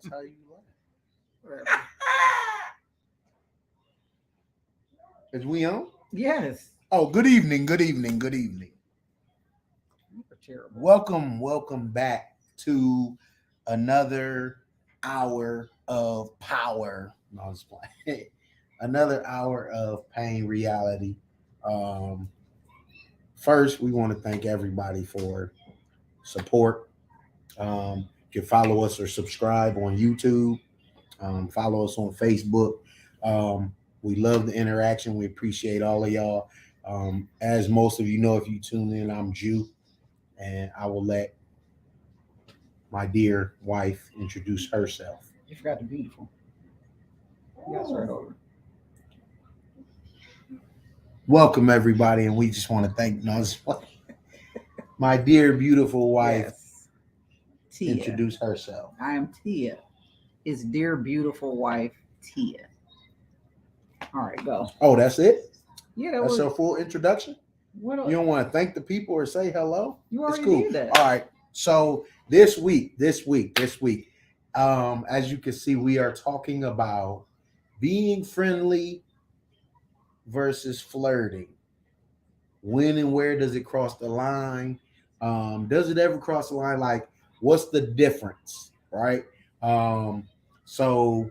That's how you laugh. Is we on? Yes. Oh, good evening, good evening, good evening. You're terrible. Welcome back to another hour of power. No, I was playing. Another hour of pain reality. Um, First, we want to thank everybody for support. You can follow us or subscribe on YouTube. Follow us on Facebook. We love the interaction. We appreciate all of y'all. As most of you know, if you tune in, I'm Jew, and I will let my dear wife introduce herself. You forgot the beautiful. You got to start over. Welcome, everybody, and we just want to thank my dear, beautiful wife. Yes. Tia. Introduce herself. I am Tia. His dear, beautiful wife, Tia. All right, go. Oh, that's it? Yeah, That's your full introduction? What You don't want to thank the people or say hello? You already it's cool. did that. All right. So this week, as you can see, we are talking about being friendly versus flirting. When and where does it cross the line? Does it ever cross the line? Like, what's the difference, right? So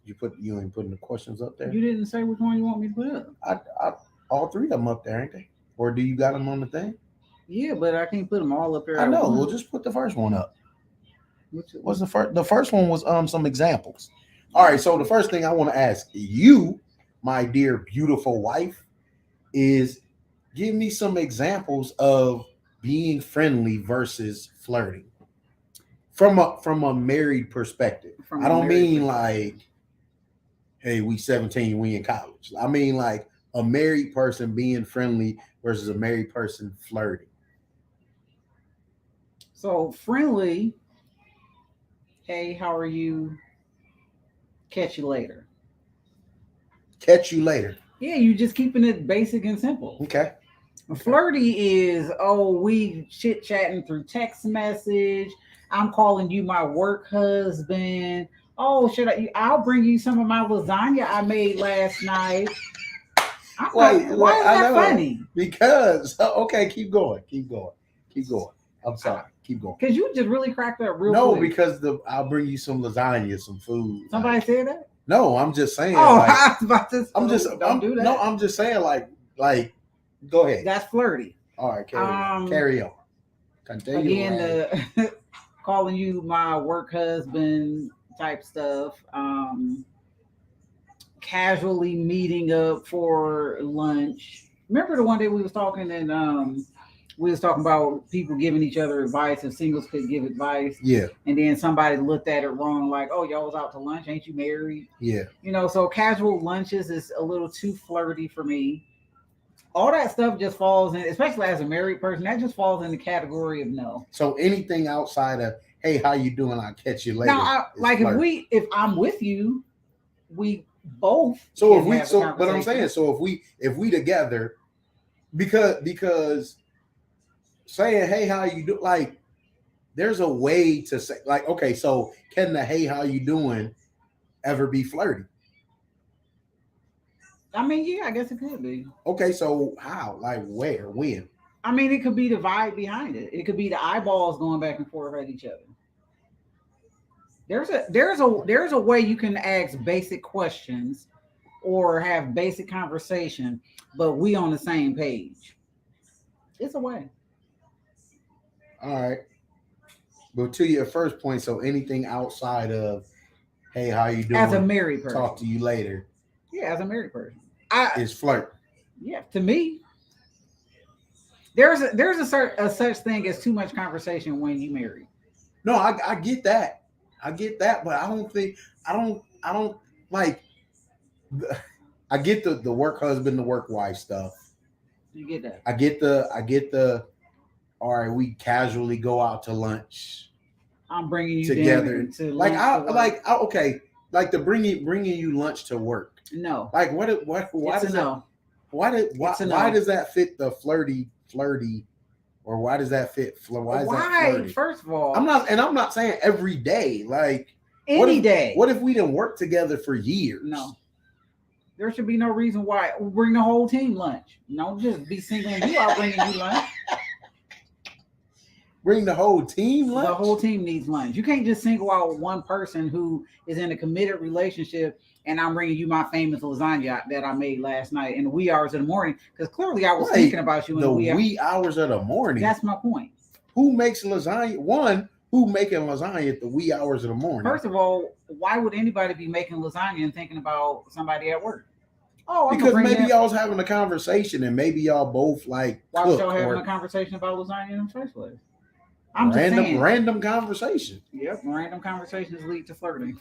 you ain't putting the questions up there. You didn't say which one you want me to put up. I all three of them up there, ain't they? Or do you got them on the thing? Yeah, but I can't put them all up there. I know. We'll just put the first one up. What's the first? The first one was some examples. All right. So the first thing I want to ask you, my dear beautiful wife, is give me some examples of being friendly versus flirting from a married perspective. I don't mean like, hey, we 17, we in college. I mean like a married person being friendly versus a married person flirting. So friendly. Hey, how are you? Catch you later. Catch you later. Yeah, you just keeping it basic and simple. Okay. Flirty is, we chit chatting through text message. I'm calling you my work husband. Oh, I'll bring you some of my lasagna I made last night. Why is that funny? Because okay, keep going. I'm sorry. Keep going. Because you just really cracked up real quick. Because I'll bring you some lasagna, some food. Somebody said that? No, I'm just saying. I was about to. Don't do that. No, I'm just saying like. Go ahead. That's flirty. All right, carry on. Continue. Again, calling you my work husband type stuff. Casually meeting up for lunch. Remember the one day we was talking and we was talking about people giving each other advice and singles could give advice. Yeah. And then somebody looked at it wrong, like, oh, y'all was out to lunch, ain't you married? Yeah. So casual lunches is a little too flirty for me. All that stuff just falls in, especially as a married person, that just falls in the category of no. So anything outside of, hey, how you doing? I'll catch you later. Now, if I'm with you, we both. But I'm saying, so if we together, because saying, hey, how you do? Like, there's a way to say, like, okay, so can the hey, how you doing ever be flirty? I mean, yeah, I guess it could be. Okay, so how? Like, where? When? I mean, it could be the vibe behind it. It could be the eyeballs going back and forth at each other. There's a way you can ask basic questions or have basic conversation, but we on the same page. It's a way. All right. But to your first point, so anything outside of, hey, how you doing? As a married person. Talk to you later. Yeah, as a married person. Is flirt. Yeah, to me. There's a such thing as too much conversation when you marry. No, I get that. But I don't like I get the work husband, the work wife stuff. You get that. I get the all right, we casually go out to lunch. I'm bringing you together. Okay. Like the bringing you lunch to work. No. Like why does that fit the flirty Or why does that fit? Why is that Why? flirting? First of all, I'm not saying every day. Like any day. What if we didn't work together for years? No. There should be no reason why. Bring the whole team lunch. Don't just be singling you out bringing you lunch. Bring the whole team lunch? The whole team needs lunch. You can't just single out one person who is in a committed relationship and I'm bringing you my famous lasagna that I made last night in the wee hours of the morning because clearly I was thinking about you in the wee hours of the morning. That's my point. Who makes lasagna? Who making lasagna at the wee hours of the morning? First of all, why would anybody be making lasagna and thinking about somebody at work? Oh, because maybe y'all was having a conversation and maybe y'all both like. Why was y'all having a conversation about lasagna in the first place? I'm just saying. Random conversation. Yep, random conversations lead to flirting.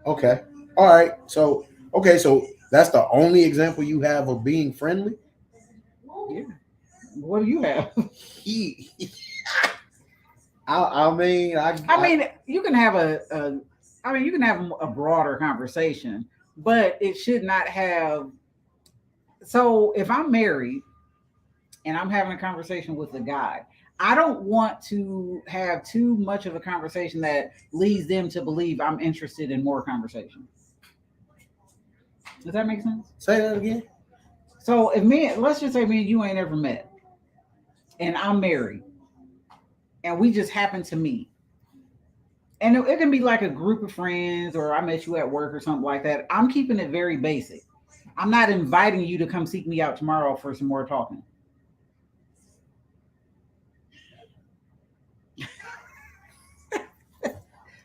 Okay. All right. So that's the only example you have of being friendly? Yeah. What do you have? I mean, you can have a broader conversation, but it should not have. So if I'm married and I'm having a conversation with a guy, I don't want to have too much of a conversation that leads them to believe I'm interested in more conversation. Does that make sense? Say that again. So let's just say me and you ain't ever met, and I'm married, and we just happen to meet. And it can be like a group of friends, or I met you at work or something like that. I'm keeping it very basic. I'm not inviting you to come seek me out tomorrow for some more talking.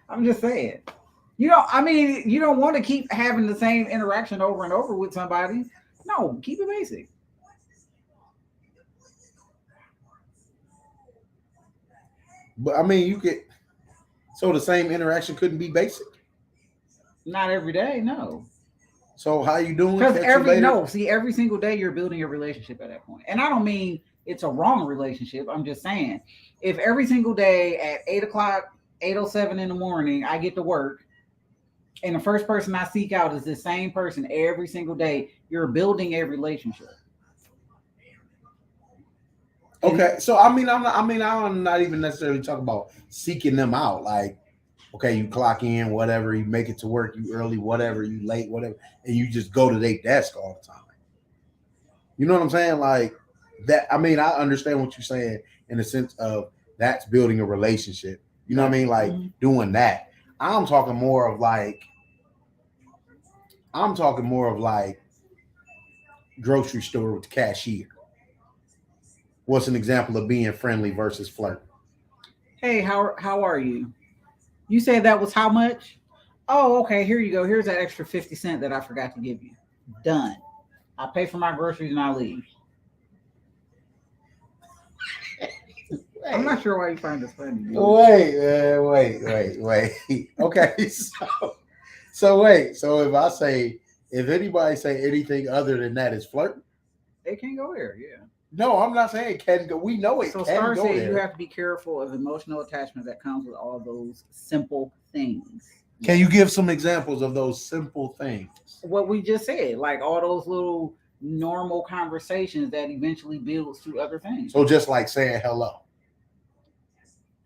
I'm just saying. You don't want to keep having the same interaction over and over with somebody. No, keep it basic. But I mean, you could. So the same interaction couldn't be basic. Not every day, no. So how you doing? Because every single day you're building a relationship at that point. And I don't mean it's a wrong relationship. I'm just saying, if every single day at 8:00, 8:07 in the morning, I get to work, and the first person I seek out is the same person every single day, you're building a relationship. Okay, so I'm not even necessarily talking about seeking them out. Like, okay, you clock in, whatever, you make it to work, you early, whatever, you late, whatever, and you just go to their desk all the time. You know what I'm saying? Like that. I mean, I understand what you're saying in the sense of that's building a relationship. You know what I mean? Like doing that. I'm talking more of like grocery store with the cashier. What's an example of being friendly versus flirting? Hey, how are you? You said that was how much? Oh, okay. Here you go. Here's that extra 50 cents that I forgot to give you. Done. I pay for my groceries and I leave. I'm not sure why you find this funny. Wait. Okay, so wait. So if anybody say anything other than that is flirting, they can't go there. Yeah. No, I'm not saying it can go. We know it. So Star says you have to be careful of emotional attachment that comes with all those simple things. Can you give some examples of those simple things? What we just said, like all those little normal conversations that eventually builds to other things. So just like saying hello.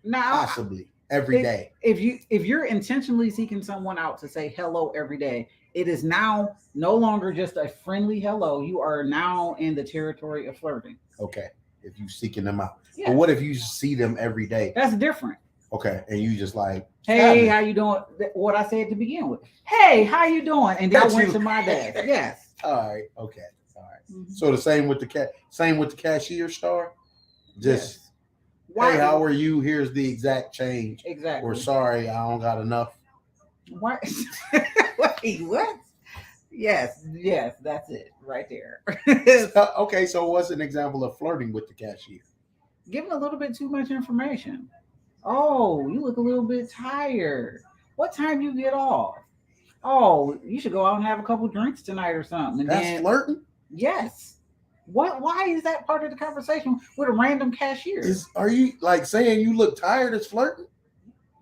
Now, possibly every day. If you're intentionally seeking someone out to say hello every day, it is now no longer just a friendly hello. You are now in the territory of flirting. Okay. If you're seeking them out. Yeah. But what if you see them every day? That's different. Okay. And you just like, hey, how you doing? What I said to begin with. Hey, how you doing? And then I went to my desk. Yes. All right. Okay. All right. Mm-hmm. So the same with the cashier, Star? Just hey, how are you? Here's the exact change. Exactly. Or sorry, I don't got enough. What? Wait, what? Yes, that's it right there. Okay, so what's an example of flirting with the cashier? Giving a little bit too much information. Oh, you look a little bit tired. What time you get off? Oh, you should go out and have a couple drinks tonight or something. And that's flirting? Yes. What? Why is that part of the conversation with a random cashier? Are you like saying you look tired is flirting?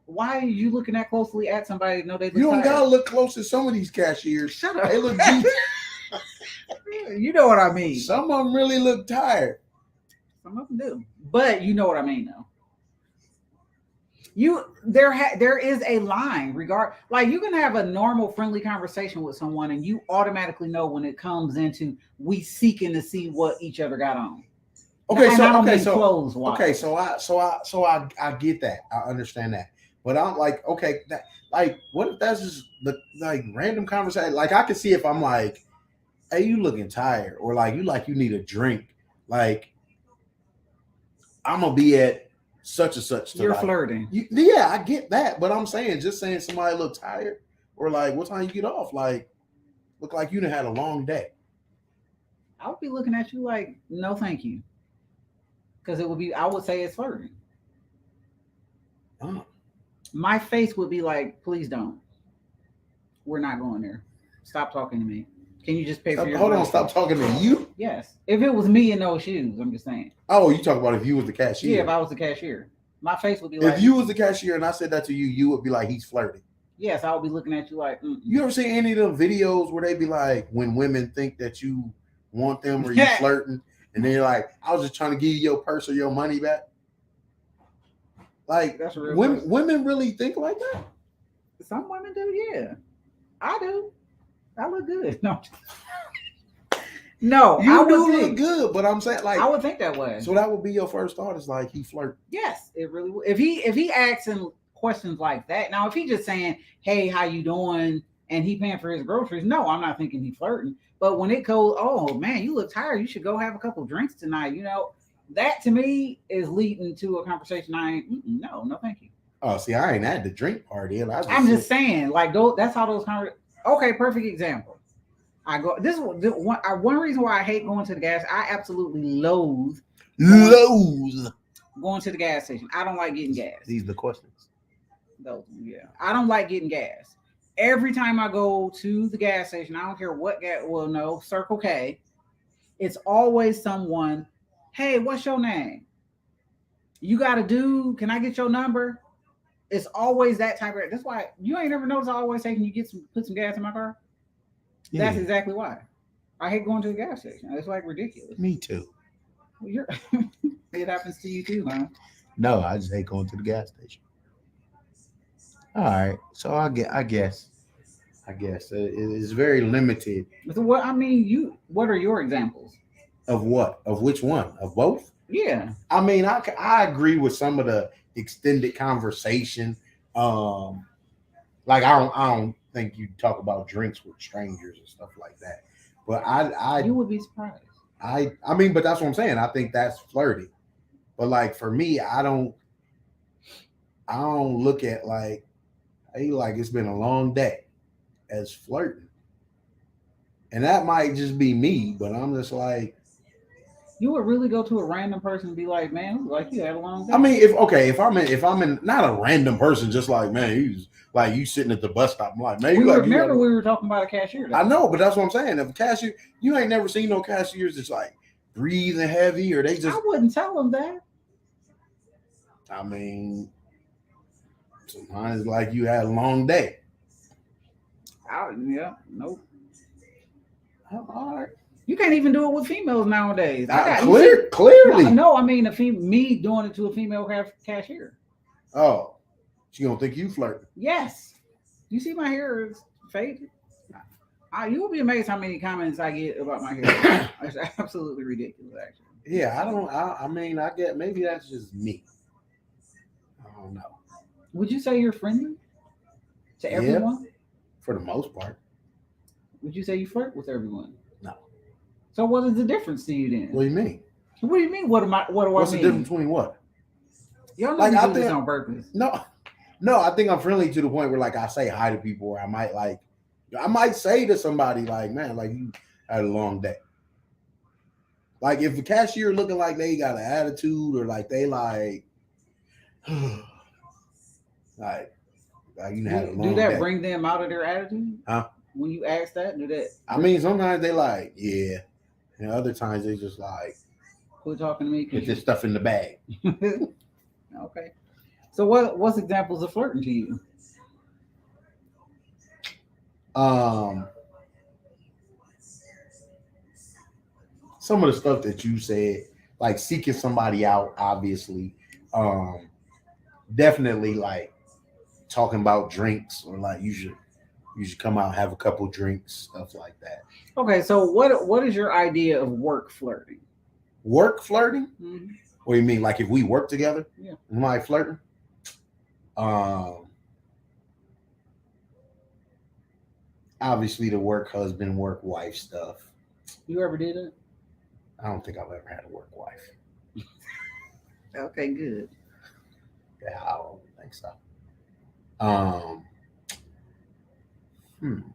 Why are you looking that closely at somebody? No, they look you don't tired. Gotta look close at some of these cashiers. Shut up. They look deep. You know what I mean. Some of them really look tired. Some of them do, but you know what I mean, though. There is a line regard like you can have a normal friendly conversation with someone and you automatically know when it comes into we seeking to see what each other got on. Okay, And so I don't okay, mean so clothes wise. okay, so I get that. I understand that. But I'm like, okay, that like what if that's just the like random conversation? Like I can see if I'm like, hey, you looking tired, or like you need a drink. Like I'm gonna be at such and such You're tonight. flirting. Yeah, I get that, but I'm saying just saying somebody look tired or like what time you get off, like look like you done had a long day. I would be looking at you like, no, thank you, because it would be. I would say it's flirting. Oh. My face would be like, please don't. We're not going there. Stop talking to me. Can you just pay for your Hold on, groceries? stop talking to you. Yes. If it was me in those shoes, I'm just saying. Oh, you talk about if you was the cashier. Yeah, if I was the cashier, my face would be like. If you was the cashier and I said that to you, you would be like, he's flirting. Yes, I would be looking at you like. Mm-mm. You ever seen any of them videos where they be like, when women think that you want them or you flirting, and then you're like, I was just trying to give you your purse or your money back. Like That's a real women really think like that. Some women do, yeah. I do. I look good. No. No, You I would do think, look good, but I'm saying like I would think that way. So that would be your first thought is like he flirt. Yes, it really would. If he asking questions like that, now if he just saying, "Hey, how you doing?" and he paying for his groceries, no, I'm not thinking he flirting. But when it goes, "Oh man, you look tired. You should go have a couple drinks tonight," that to me is leading to a conversation. I ain't. No, no, thank you. Oh, see, I ain't at the drink party, and I'm just saying, like that's how those conversations. Okay, perfect example. I go. This is one reason why I hate going to the gas. I absolutely loathe going to the gas station. I don't like getting gas. These are the questions. Those, yeah. I don't like getting gas. Every time I go to the gas station, I don't care what gas. Well, no, Circle K. It's always someone. Hey, what's your name? You got a dude? Can I get your number? It's always that type of. That's why you ain't never noticed. I always say, "Can you put some gas in my car?" Yeah. That's exactly why. I hate going to the gas station. It's like ridiculous. Me too. Well, it happens to you too, huh? No, I just hate going to the gas station. All right, so I guess it's very limited. So what I mean, what are your examples of what? Of which one? Of both? Yeah. I mean, I agree with some of the extended conversation. Like I don't think you talk about drinks with strangers and stuff like that. But you would be surprised. I mean, but that's what I'm saying. I think that's flirty. But like for me, I don't look at like, hey, like it's been a long day as flirting. And that might just be me, but I'm just like, you would really go to a random person and be like, man, like you had a long day. I mean, if I'm in not a random person, just like, man, he's like you sitting at the bus stop. I'm like, man, we were talking about a cashier. I know, but that's what I'm saying. If a cashier, you ain't never seen no cashiers that's like breathing heavy, or they just. I wouldn't tell them that. I mean, sometimes like you had a long day. Yeah, nope. All right. You can't even do it with females nowadays. Clearly. No, I mean me doing it to a female cashier. Oh, she gonna think you flirting. Yes. You see my hair is faded. You will be amazed how many comments I get about my hair. It's absolutely ridiculous, actually. Yeah, I mean, I get maybe that's just me. I don't know. Would you say you're friendly to everyone? Yeah, for the most part. Would you say you flirt with everyone? No. So what is the difference to you then? What do you mean? What do you mean? What do I mean? What's the difference between what? Y'all know you do this on purpose. No, I think I'm friendly to the point where like I say hi to people, or I might say to somebody like, man, like you had a long day. Like if the cashier looking like they got an attitude, or like they like you had a long day. Do that bring them out of their attitude? Huh? When you ask that, do that? I mean, sometimes they like, yeah, and other times they just like, quit talking to me. Get this stuff in the bag. Okay. So what's examples of flirting to you? some of the stuff that you said, like seeking somebody out, obviously, definitely like talking about drinks or like you should come out, have a couple drinks, stuff like that. Okay, so what is your idea of work flirting? Work flirting? Mhm. What do you mean? Like if we work together? Yeah. Am I flirting? Obviously the work husband, work wife stuff. You ever did it? I don't think I've ever had a work wife. Okay, good. Yeah, I don't think so. Um, I'm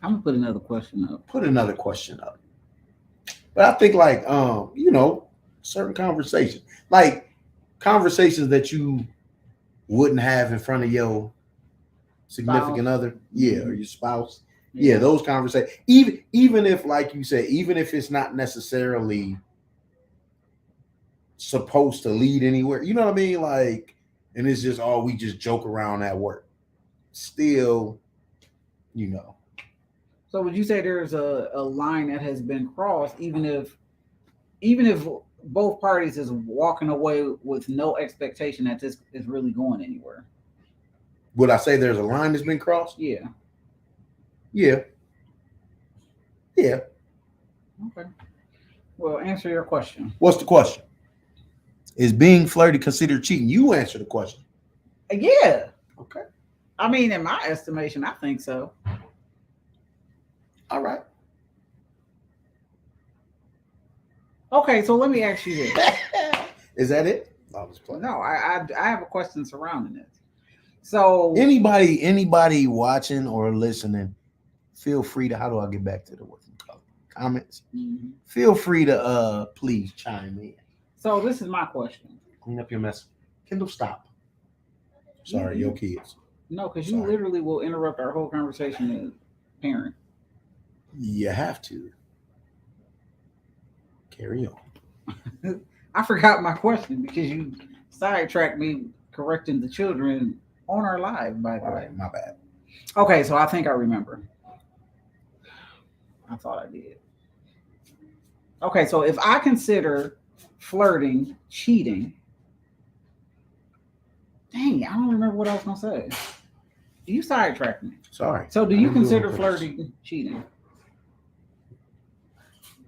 gonna put another question up. Put another question up. But I think like you know, certain conversations, like conversations that you wouldn't have in front of your significant other, yeah, or your spouse. Yeah, those conversations. Even if, like you said, even if it's not necessarily supposed to lead anywhere, you know what I mean? Like, and it's just we just joke around at work. Still, you know. So would you say there's a line that has been crossed, even if both parties is walking away with no expectation that this is really going anywhere? Would I say there's a line that's been crossed? Yeah. Yeah. Yeah. Okay. Well, answer your question. What's the question? Is being flirty considered cheating? You answer the question. Yeah. Okay. I mean, in my estimation, I think so. All right. Okay, so let me ask you this. Is that it? I was playing. No, I have a question surrounding this. So anybody watching or listening, feel free to. How do I get back to the comments? Mm-hmm. Feel free to please chime in. So this is my question. Clean up your mess. Kendall, stop. Sorry, your kids. No, because you literally will interrupt our whole conversation as parent. You have to. Carry on. I forgot my question because you sidetracked me correcting the children on our live, by the way. My bad. Okay, so I think I remember. I thought I did. Okay, so if I consider flirting cheating, dang, I don't remember what I was gonna say. You sidetracked me. Sorry. So do you consider flirting cheating?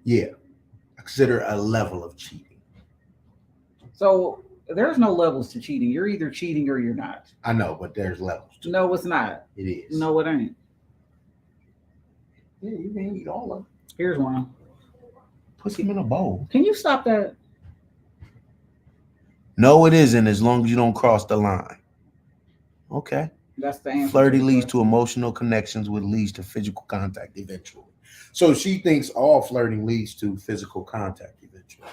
Yeah. I consider a level of cheating. So there's no levels to cheating. You're either cheating or you're not. I know, but there's levels. No, it's not. It is. No, it ain't. Yeah, you can eat all of them. Here's one. Put them in a bowl. Can you stop that? No, it isn't, as long as you don't cross the line. Okay. That's the answer. Flirty leads to emotional connections, which leads to physical contact eventually. So she thinks all flirting leads to physical contact eventually.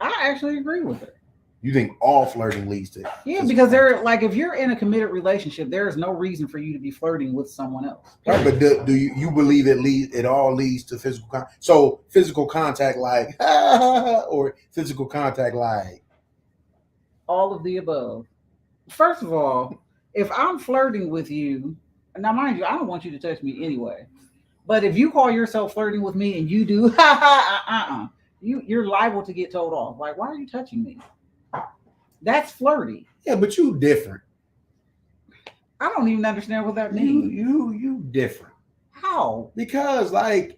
I actually agree with her. You think all flirting leads to? Yeah, because if you're in a committed relationship, there is no reason for you to be flirting with someone else. Right, but do you believe it all leads to physical contact? So physical contact like or physical contact like all of the above. First of all, if I'm flirting with you, now mind you, I don't want you to touch me anyway. But if you call yourself flirting with me and you do you're liable to get told off. Like, why are you touching me? That's flirty. Yeah, but you different. I don't even understand what that means. You different. How? Because like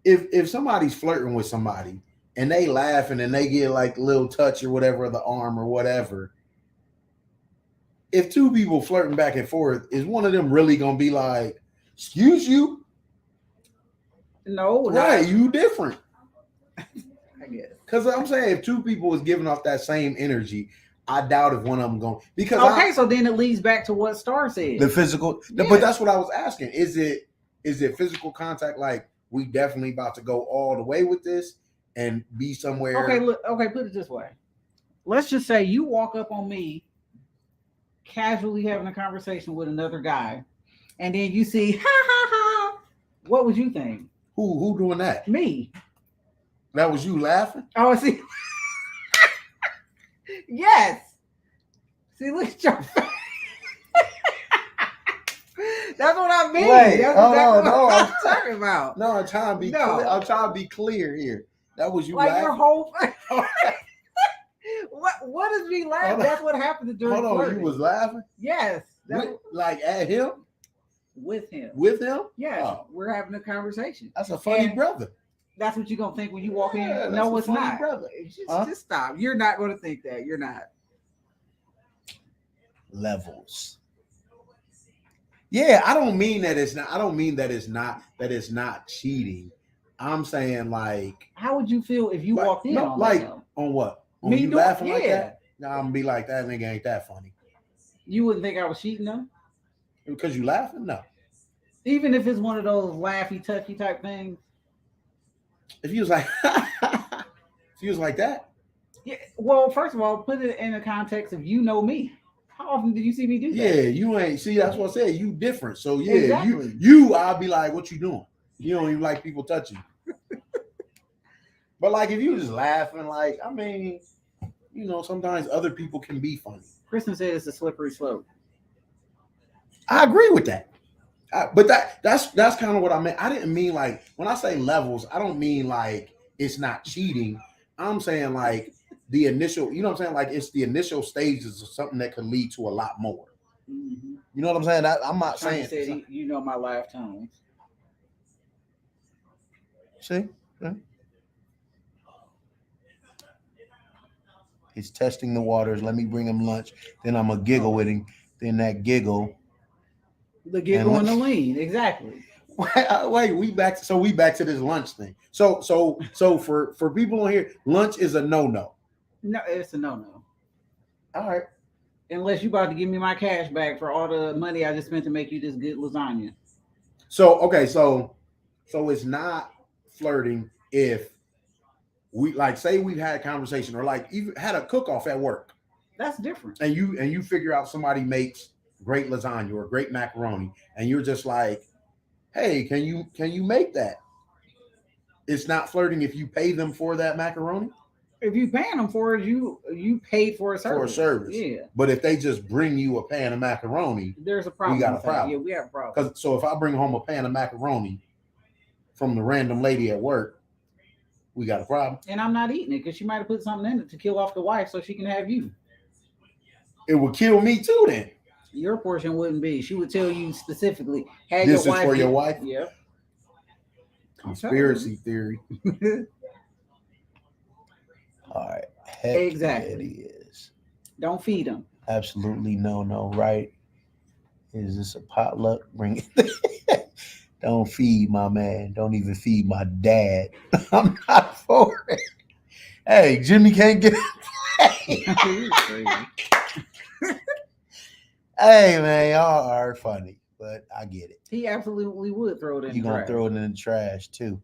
if somebody's flirting with somebody and they laughing and they get like a little touch or whatever of the arm or whatever, if two people flirting back and forth, is one of them really gonna be like, excuse you? No, right, you different. I guess. Because I'm saying if two people was giving off that same energy, I doubt if one of them going because so then it leads back to what Star said. The physical, yeah. But that's what I was asking. Is it physical contact? Like we definitely about to go all the way with this and be somewhere. Okay, put it this way. Let's just say you walk up on me casually having a conversation with another guy, and then you see ha ha ha. What would you think? Who doing that? Me. That was you laughing? Oh, see. Yes. See, look at your face. That's what I mean. Wait, That's hold exactly on, no, what I'm I'm talking about. No, I'm trying to be No. clear. I'm trying to be clear here. That was you Like laughing. your whole. What is me laughing? Hold on. That's what happened during Hold on, flirting. you was laughing? Yes. Like at him? With him. With him? Yes. Oh, We're having a conversation. that's a funny And brother. That's what you're gonna think when you walk Yeah, in. that's No, a it's funny not. brother. Just stop. You're not gonna think that. You're not. Levels. Yeah, I don't mean that it's not. I don't mean that it's not cheating. I'm saying like, How would you feel if you like, walked in no, on like that? Though? on what? On Me you doing- laughing like yeah. that? Nah, I'm gonna be like that nigga ain't that funny. You wouldn't think I was cheating though? Because you laughing? No. Even if it's one of those laughy, touchy type things. If he was like, if he was like that, Yeah. Well, first of all, put it in the context of you know me. How often did you see me do that? yeah, you ain't. See, that's what I said. You different. So yeah, Exactly. I'll be like, what you doing? You don't even like people touching you. But like, if you just laughing, like, I mean, you know, sometimes other people can be funny. Kristen said it's a slippery slope. I agree with that. But that's kind of what I meant. I didn't mean like when I say levels, I don't mean like it's not cheating. I'm saying like the initial, you know what I'm saying? Like it's the initial stages of something that can lead to a lot more. Mm-hmm. You know what I'm saying? I'm not Tony saying. said you know my laugh tones. See? Yeah. He's testing the waters. Let me bring him lunch. Then I'm going to giggle with him. Then that giggle. The giggle and the lean. Exactly. Wait, we back to this lunch thing. So for people on here, lunch is a no. No, it's a no. All right. Unless you about to give me my cash back for all the money I just spent to make you this good lasagna. So okay, so it's not flirting if we like say we've had a conversation or like even had a cook-off at work. That's different. And you figure out somebody makes great lasagna or great macaroni, and you're just like, hey, can you make that? It's not flirting if you pay them for that macaroni. If you paying them for it, you paid for a service. For a service. Yeah. But if they just bring you a pan of macaroni, there's a problem. We got a problem. Yeah, we have a problem. So if I bring home a pan of macaroni from the random lady at work, we got a problem. And I'm not eating it because she might have put something in it to kill off the wife so she can have you. It would kill me too then. Your portion wouldn't be. She would tell you specifically, hey, This your is wife for your wife? Yeah. Conspiracy theory. All right. Heck Exactly. It is. Don't feed them. Absolutely no, right? Is this a potluck? Bring it. Don't feed my man. Don't even feed my dad. I'm not for it. Hey, Jimmy can't get it. Hey, man, y'all are funny, but I get it. He absolutely would throw it in. You're the gonna trash. throw it in the trash too.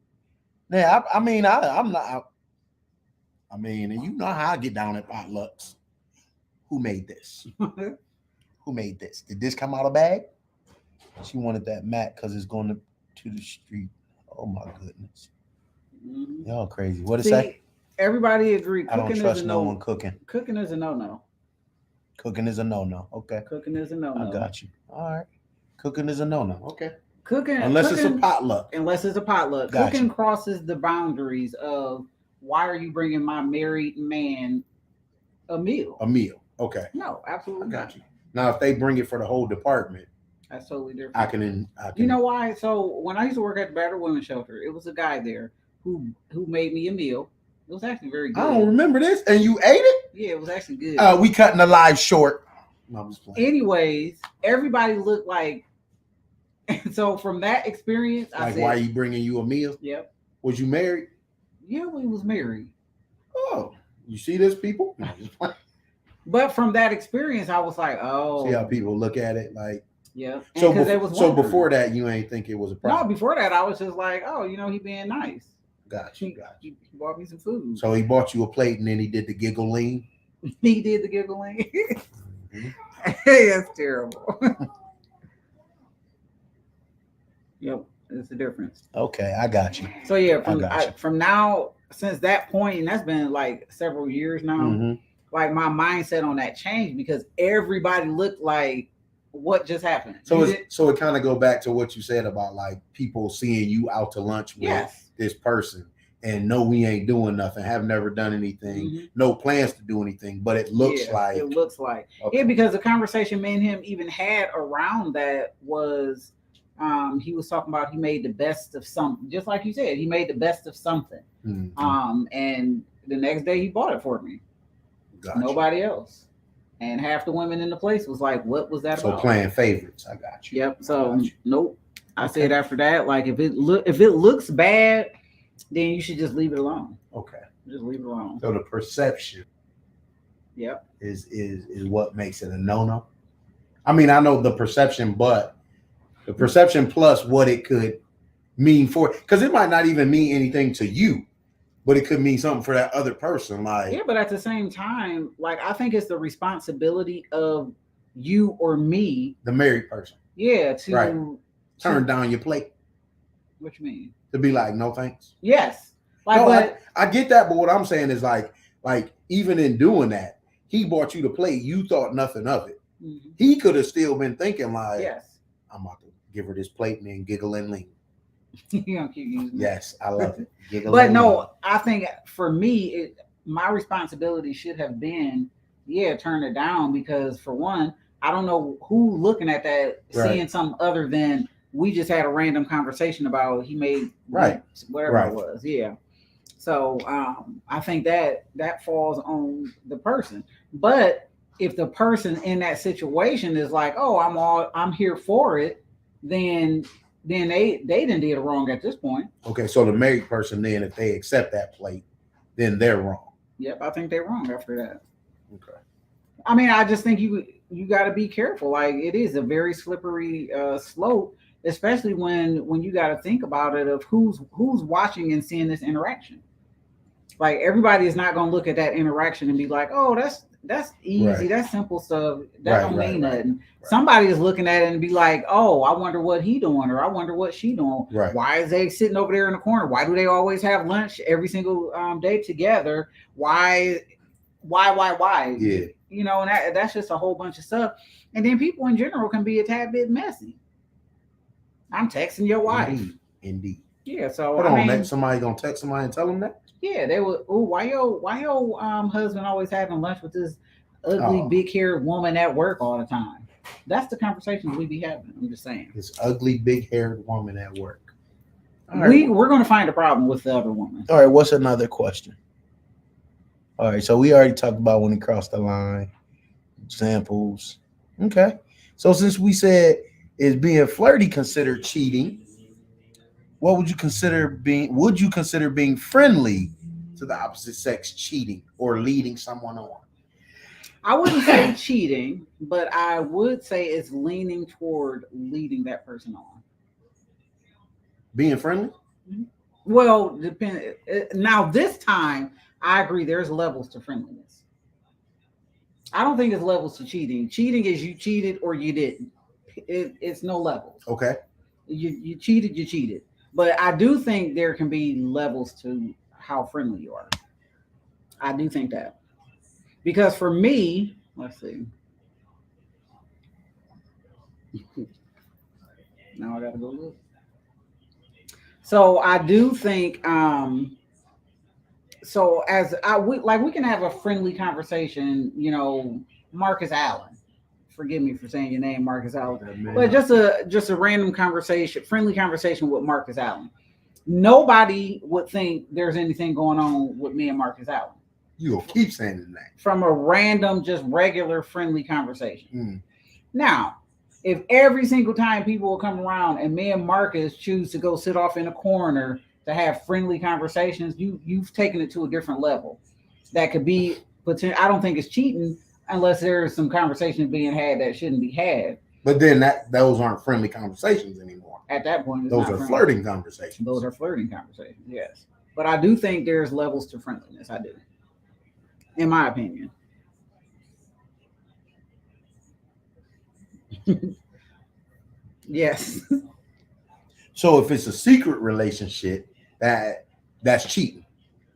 Yeah, I'm not. I mean, and you know how I get down at potlucks. Who made this? Who made this? Did this come out of bag? She wanted that mat because it's going to the street. Oh my goodness, y'all crazy. What is that? Everybody agree. I don't trust no one cooking. Cooking is a no. Cooking is a no. Okay. Cooking is a no. I got you. All right. Cooking is a no. Okay. Unless it's a potluck. Unless it's a potluck. Gotcha. Cooking crosses the boundaries of why are you bringing my married man a meal? A meal. Okay. No, absolutely I got not. you. Now, if they bring it for the whole department, that's totally different. I can. You know why? So when I used to work at the battered women's shelter, it was a guy there who made me a meal. It was actually very good. I don't remember this. And you ate it? Yeah, it was actually good. We cutting the live short. No, I'm just playing. Anyways, everybody looked like. And so from that experience, I said, why are you bringing you a meal? Yep. Was you married? Yeah, we was married. Oh, you see this, people? No, just playing. But from that experience, I was like, oh. See how people look at it, like. Yeah. So before that, you ain't think it was a problem? No, before that, I was just like, oh, he being nice. Got you. He bought me some food. So he bought you a plate, and then he did the giggle lean. He did the giggling. Mm-hmm. That's terrible. Yep, it's the difference. Okay, I got you. So yeah, from now, since that point, and that's been like several years now. Mm-hmm. Like my mindset on that changed because everybody looked like what just happened. So it kind of go back to what you said about like people seeing you out to lunch with Yes. this person and no, we ain't doing nothing, have never done anything, no plans to do anything, but it looks like it looks like yeah, because the conversation me and him even had around that was he was talking about he made the best of something, just like you said, he made the best of something. And the next day he bought it for me. Gotcha. Nobody else. And half the women in the place was like, what was that about? So playing favorites. I got you. Yep. So nope. I said after that, like if it looks bad, then you should just leave it alone. Okay. Just leave it alone. So the perception is what makes it a no-no. I mean, I know the perception, but the perception plus what it could mean for, because it might not even mean anything to you, but it could mean something for that other person. Like, yeah, but at the same time, like I think it's the responsibility of you or me, the married person, to turn down your plate. What you mean? To be like, no thanks. Yes. Like, no, but I get that, but what I'm saying is like even in doing that, he bought you the plate, you thought nothing of it. Mm-hmm. He could have still been thinking like, yes, I'm about to give her this plate and then giggle and lean. You don't keep using yes, I love it. Giggle but no, lean. I think for me, my responsibility should have been, turn it down, because for one, I don't know who looking at that, seeing something other than we just had a random conversation about he made whatever it was. Yeah. So I think that falls on the person. But if the person in that situation is like, oh, I'm here for it, then they didn't did it wrong at this point. Okay, so the married person then, if they accept that plate, then they're wrong. Yep, I think they're wrong after that. Okay. I mean, I just think you got to be careful. Like, it is a very slippery slope, especially when you got to think about it of who's watching and seeing this interaction. Like, everybody is not going to look at that interaction and be like, oh, that's easy, that's simple stuff, that don't mean nothing. Right. Somebody is looking at it and be like, oh, I wonder what he doing, or I wonder what she doing. Right. Why is they sitting over there in the corner? Why do they always have lunch every single day together? Why? Yeah. You know, and that's just a whole bunch of stuff. And then people in general can be a tad bit messy. I'm texting your wife. Indeed. Yeah. So hold on, somebody gonna text somebody and tell them that? Yeah, they were. Oh, why your husband always having lunch with this ugly big haired woman at work all the time? That's the conversations we be having. I'm just saying. This ugly big haired woman at work. We're gonna find a problem with the other woman. All right. What's another question? All right. So we already talked about when he crossed the line. Examples. Okay. So since we said, is being flirty considered cheating? What would you consider being? Would you consider being friendly to the opposite sex cheating or leading someone on? I wouldn't say cheating, but I would say it's leaning toward leading that person on. Being friendly? Well, depend. Now this time, I agree. There's levels to friendliness. I don't think it's levels to cheating. Cheating is you cheated or you didn't. It's no levels. Okay. You cheated. You cheated. But I do think there can be levels to how friendly you are. I do think that. Because for me, let's see. Now I got to go look. So I do think, so as we can have a friendly conversation, you know, Marcus Allen. Forgive me for saying your name, Marcus Allen. But just a random conversation, friendly conversation with Marcus Allen. Nobody would think there's anything going on with me and Marcus Allen. You'll keep saying his name. From a random, just regular, friendly conversation. Now, if every single time people will come around and me and Marcus choose to go sit off in a corner to have friendly conversations, you've taken it to a different level. That could be, I don't think it's cheating, unless there's some conversations being had that shouldn't be had. But then those aren't friendly conversations anymore. At that point, those are flirting conversations. Those are flirting conversations, yes. But I do think there's levels to friendliness. I do, in my opinion. Yes. So if it's a secret relationship, that's cheating.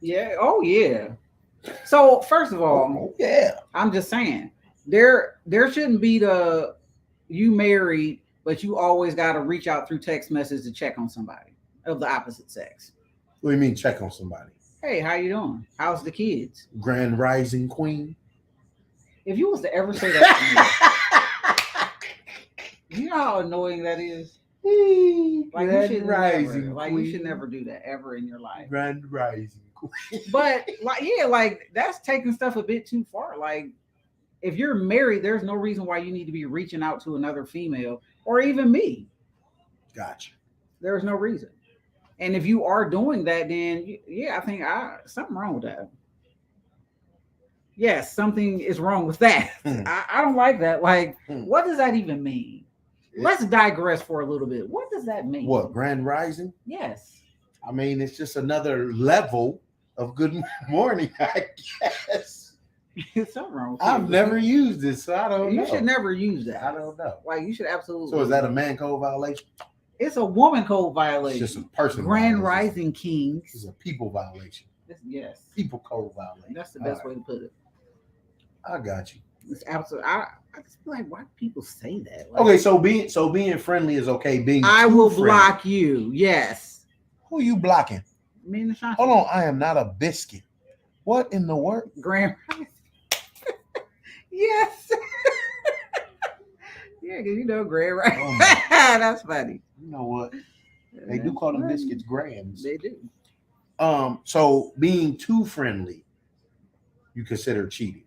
Yeah. Oh yeah. So first of all, yeah, I'm just saying there shouldn't be you married, but you always got to reach out through text message to check on somebody of the opposite sex. What do you mean check on somebody? Hey, how you doing? How's the kids? Grand Rising Queen. If you was to ever say that to me, you know how annoying that is. Like you should never, like you should never do that ever in your life. Grand Rising Queen. But like, yeah, like that's taking stuff a bit too far. Like, if you're married, there's no reason why you need to be reaching out to another female or even me. Gotcha. There's no reason. And if you are doing that, then yeah, I think something wrong with that. Yes, something is wrong with that. I don't like that. Like, what does that even mean? Let's digress for a little bit. What does that mean? What, Grand Rising? Yes. I mean, it's just another level of good morning, I guess. Something wrong with I've never used this, so I don't know. You should never use that. I don't know. Like, you should absolutely. So is that a man code violation? It's a woman code violation. It's just a person. Grand violation. Rising Kings. It's a people violation. Yes. People code violation. That's the best way to put it. I got you. It's absolutely. I just feel like, why do people say that? Like, Okay, so being friendly is okay. Being I will friendly. block you. Yes. Who are you blocking? Me and Ashanti. Hold on, I am not a biscuit. What in the world? Grand Rising. Yes. Yeah, because you know Grand Rising. Oh That's funny. You know what? They do call them biscuits grams. They do. So being too friendly, you consider cheating.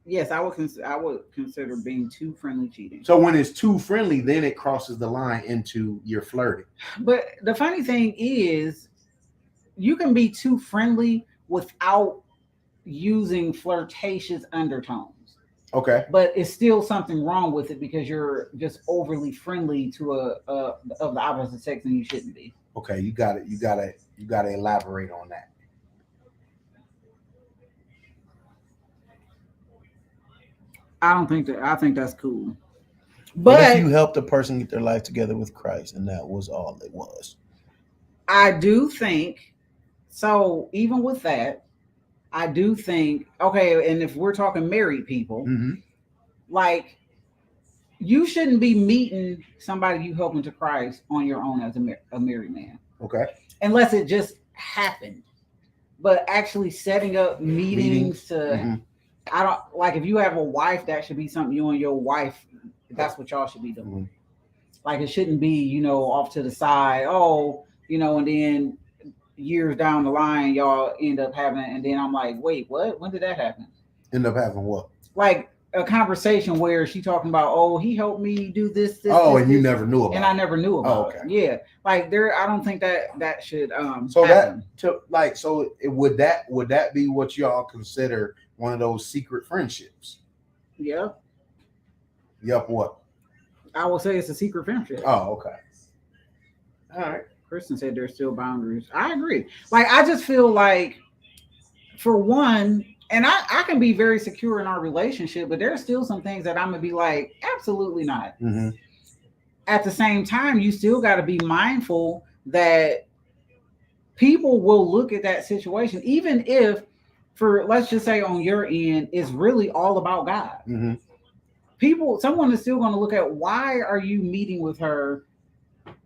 Yes, I would consider being too friendly cheating. So when it's too friendly, then it crosses the line into your flirting. But the funny thing is, you can be too friendly without using flirtatious undertones. Okay. But it's still something wrong with it because you're just overly friendly to a of the opposite sex and you shouldn't be. Okay, you got it. You got to elaborate on that. I think that's cool. But if you help the person get their life together with Christ, and that was all it was. I do think so. Even with that, I do think, okay, and if we're talking married people, like, you shouldn't be meeting somebody you helping to Christ on your own as a married man. Okay. Unless it just happened. But actually setting up meetings to, I don't, like, if you have a wife, that should be something you and your wife, that's what y'all should be doing. Like, it shouldn't be, off to the side, and then years down the line, y'all end up having, and then I'm like, wait, what? When did that happen? End up having what? Like a conversation where she talking about, he helped me do this. And you never knew about it. And I never knew about it. Yeah. Like I don't think that should so happen. Would that be what y'all consider one of those secret friendships? Yeah. Yep, what? I will say it's a secret friendship. Oh, okay. All right. Kristen said there's still boundaries. I agree. Like, I just feel like, for one, and I can be very secure in our relationship, but there's still some things that I'm going to be like, absolutely not. At the same time, you still got to be mindful that people will look at that situation, even if, let's just say on your end, it's really all about God. Someone is still going to look at, why are you meeting with her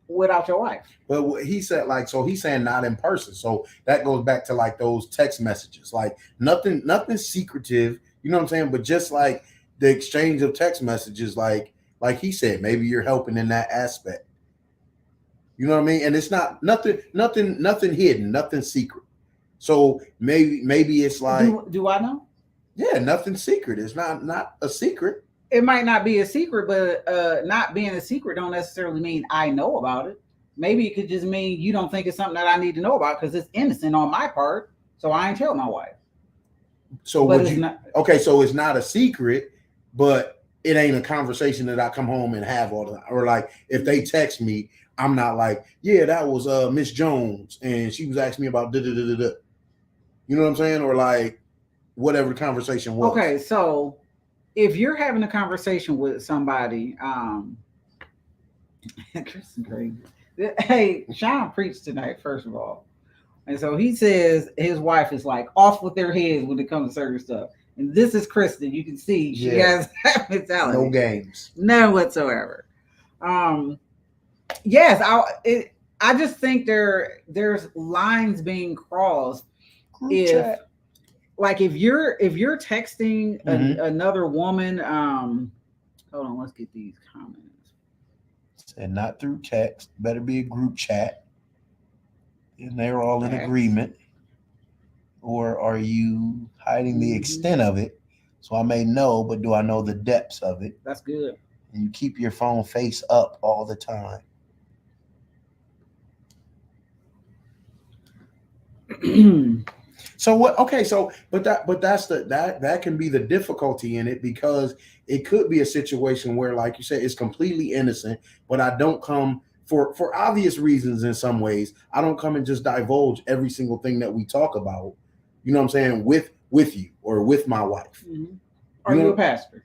without your wife? Well, he said, he's saying not in person. So that goes back to like those text messages, like nothing secretive, you know what I'm saying? But just like the exchange of text messages, like he said, maybe you're helping in that aspect. You know what I mean? And it's not nothing hidden, nothing secret. So maybe it's like, do I know? Yeah, nothing secret. It's not a secret. It might not be a secret, but not being a secret don't necessarily mean I know about it. Maybe it could just mean you don't think it's something that I need to know about because it's innocent on my part, so I ain't tell my wife. So so it's not a secret, but it ain't a conversation that I come home and have all the time. Or like if they text me, I'm not like, yeah, that was Miss Jones and she was asking me about da-da-da-da-da. You know what I'm saying? Or like whatever the conversation was. Okay, so if you're having a conversation with somebody, Kristen crazy. Hey, Sean preached tonight, first of all. And so he says his wife is like off with their heads when it comes to certain stuff. And this is Kristen. You can see she has that mentality. No games. None whatsoever. Yes, I just think there's lines being crossed Group if chat. like if you're texting Mhm. another woman. Hold on, let's get these comments. Said not through text. Better be a group chat. And they're all in Facts. agreement. Or are you hiding the Hmm. extent of it? So I may know, but do I know the depths of it? That's good. And you keep your phone face up all the time. So what? Okay, so but that's that can be the difficulty in it, because it could be a situation where, like you said, it's completely innocent, but I don't come for obvious reasons. In some ways, I don't come and just divulge every single thing that we talk about. You know what I'm saying, with you or with my wife. Hmm. Are You you a know, pastor?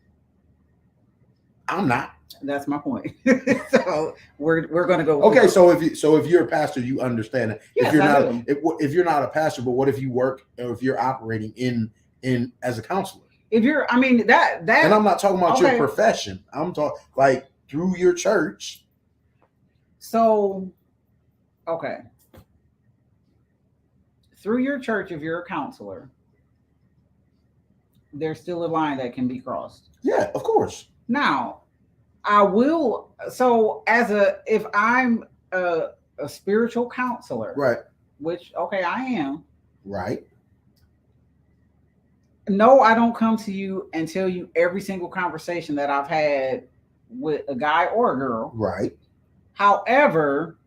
I'm not. That's my point. So we're gonna go. Okay, so if you're a pastor, you understand it. If Yes, you're I not, do. if you're not a pastor, but what if you work, or if you're operating in as a counselor? If you're, I mean And that I'm not talking about your okay. profession. I'm talking like through your church. So okay, through your church, if you're a counselor, there's still a line that can be crossed. Yeah, of course. Now, I will. So, as a if I'm a spiritual counselor, Right. which okay, I am. Right. No, I don't come to you and tell you every single conversation that I've had with a guy or a girl. Right. However,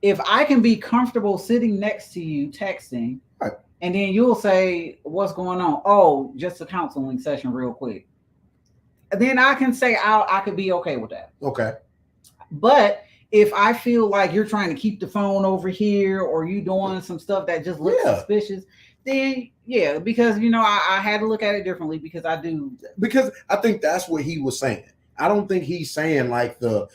if I can be comfortable sitting next to you texting, Right. and then you'll say, "What's going on?" Oh, just a counseling session, real quick. Then I can say I could be okay with that. Okay. But if I feel like you're trying to keep the phone over here or you doing some stuff that just looks Yeah. suspicious, then yeah, because I had to look at it differently because I do. Because I think that's what he was saying. I don't think he's saying like the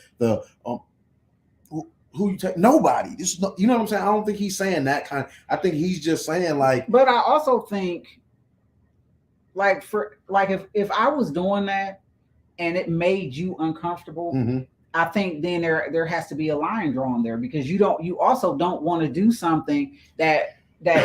who you take, nobody. This no, you know what I'm saying. I don't think he's saying that kind. I think he's just saying like, But I also think like for like if I was doing that and it made you uncomfortable, mm-hmm, I think then there has to be a line drawn there because you also don't want to do something that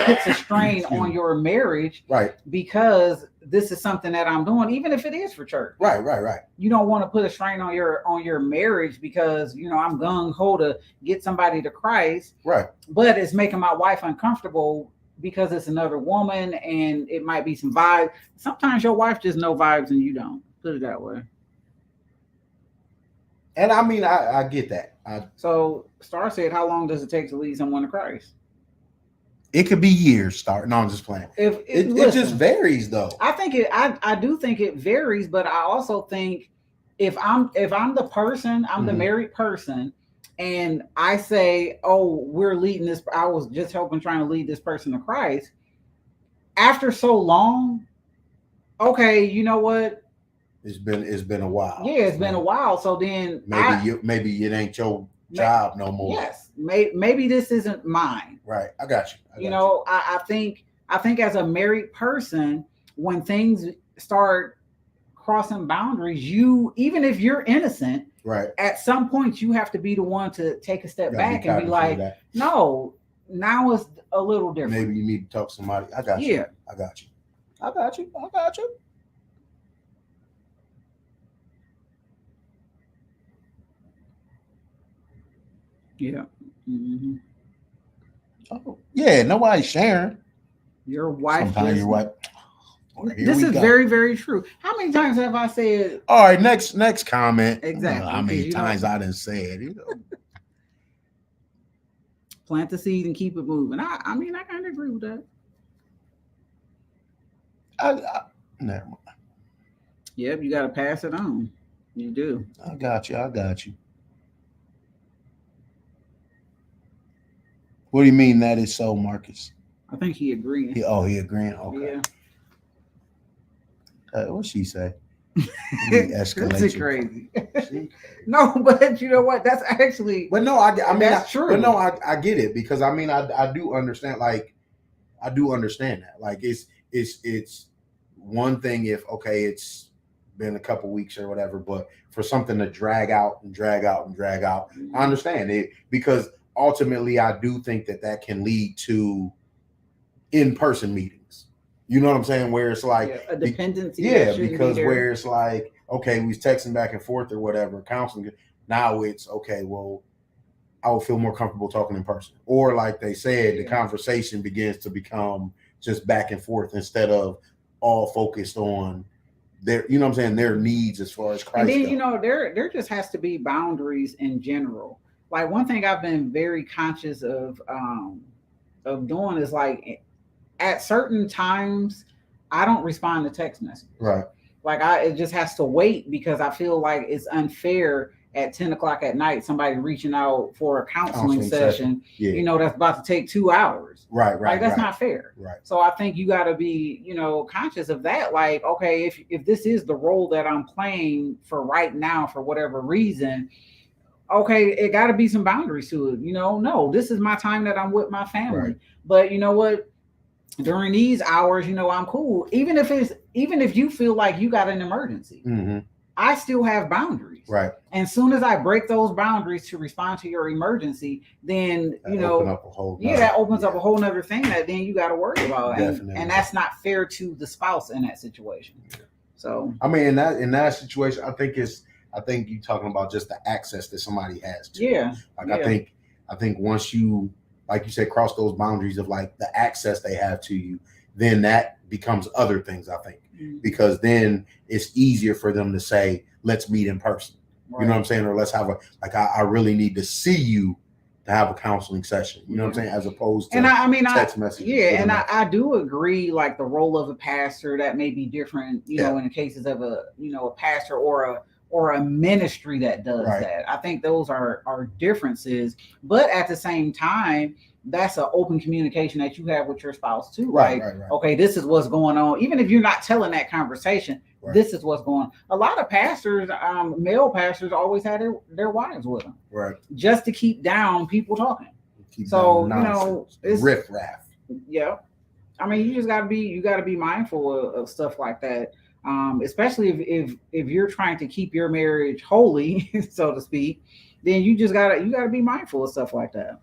puts a strain on your marriage right, because this is something that I'm doing, even if it is for church. right. You don't want to put a strain on your marriage because I'm gung ho to get somebody to Christ, Right. but it's making my wife uncomfortable because it's another woman and it might be some vibe. Sometimes your wife just know vibes and you don't. Put it that way. And I mean, I get that. So Star said, "How long does it take to lead someone to Christ?" It could be years. Start. No, I'm just playing. If it just varies, though. I think I do think it varies, but I also think if I'm the person, I'm the married person, and I say, "Oh, we're leading this. I was just helping trying to lead this person to Christ." After so long, okay, you know what? It's been a while. Yeah, it's been a while. So then maybe it ain't your job no more. Yes, maybe this isn't mine. Right. I got you. I think as a married person, when things start crossing boundaries, you even if you're innocent, right, at some point you have to be the one to take a step back and be like, no, now it's a little different. Maybe you need to talk to somebody. I got you. I got you. Yeah. Mm-hmm. Oh, yeah. Nobody's sharing. Your wife. Sometimes your wife. This is very, very true. How many times have I said? All right, next comment. Exactly. How many times I didn't say it? Plant the seed and keep it moving. I mean, I kind of agree with that. Never mind. Yep, you got to pass it on. You do. I got you. What do you mean that is so, Marcus? I think he agreeing. He agreeing. Okay. Yeah. What'd she say? That's crazy. No, but you know what? That's actually. But no, I mean that's true. But no, I get it because I mean I do understand. Like I do understand that. Like it's one thing if okay it's been a couple weeks or whatever, but for something to drag out and drag out and drag out, I understand it, because ultimately I do think that can lead to in-person meetings. You know what I'm saying? Where it's like a dependency. Because where it's like, okay, we was texting back and forth or whatever, counseling. Now it's okay, well, I would feel more comfortable talking in person. Or like they said, the conversation begins to become just back and forth instead of all focused on their, you know what I'm saying, their needs as far as Christ. And then, there just has to be boundaries in general. Like, one thing I've been very conscious of doing is, like, at certain times, I don't respond to text messages. Right. Like, it just has to wait, because I feel like it's unfair at 10 o'clock at night, somebody reaching out for a counseling session, that's about to take 2 hours. Right. Like, that's not fair. Right. So I think you got to be, conscious of that. Like, okay, if this is the role that I'm playing for right now, for whatever reason, okay, it got to be some boundaries to it. No, this is my time that I'm with my family. Right. But you know what? During these hours, I'm cool. Even if you feel like you got an emergency, I still have boundaries. Right. And as soon as I break those boundaries to respond to your emergency, then that opens up a whole nother thing that then you got to worry about. And that's not fair to the spouse in that situation. Yeah. So I mean, in that situation, I think you're talking about just the access that somebody has to. Yeah. Like, I think once you, like you said, cross those boundaries of like the access they have to you, then that becomes other things, I think, because then it's easier for them to say, let's meet in person. Right. You know what I'm saying? Or let's have I really need to see you to have a counseling session. You know what I'm saying? As opposed to text messages. Yeah. And I do agree, like, the role of a pastor, that may be different, in the cases of a pastor or a ministry that does that. I think those are differences, but at the same time, that's an open communication that you have with your spouse too. Right. Okay, this is what's going on. Even if you're not telling that conversation, this is what's going on. A lot of pastors, male pastors, always had their wives with them. Right. Just to keep down people talking. It's riff-raff. Yeah. I mean, you got to be mindful of stuff like that. Especially if you're trying to keep your marriage holy, so to speak, then you gotta be mindful of stuff like that.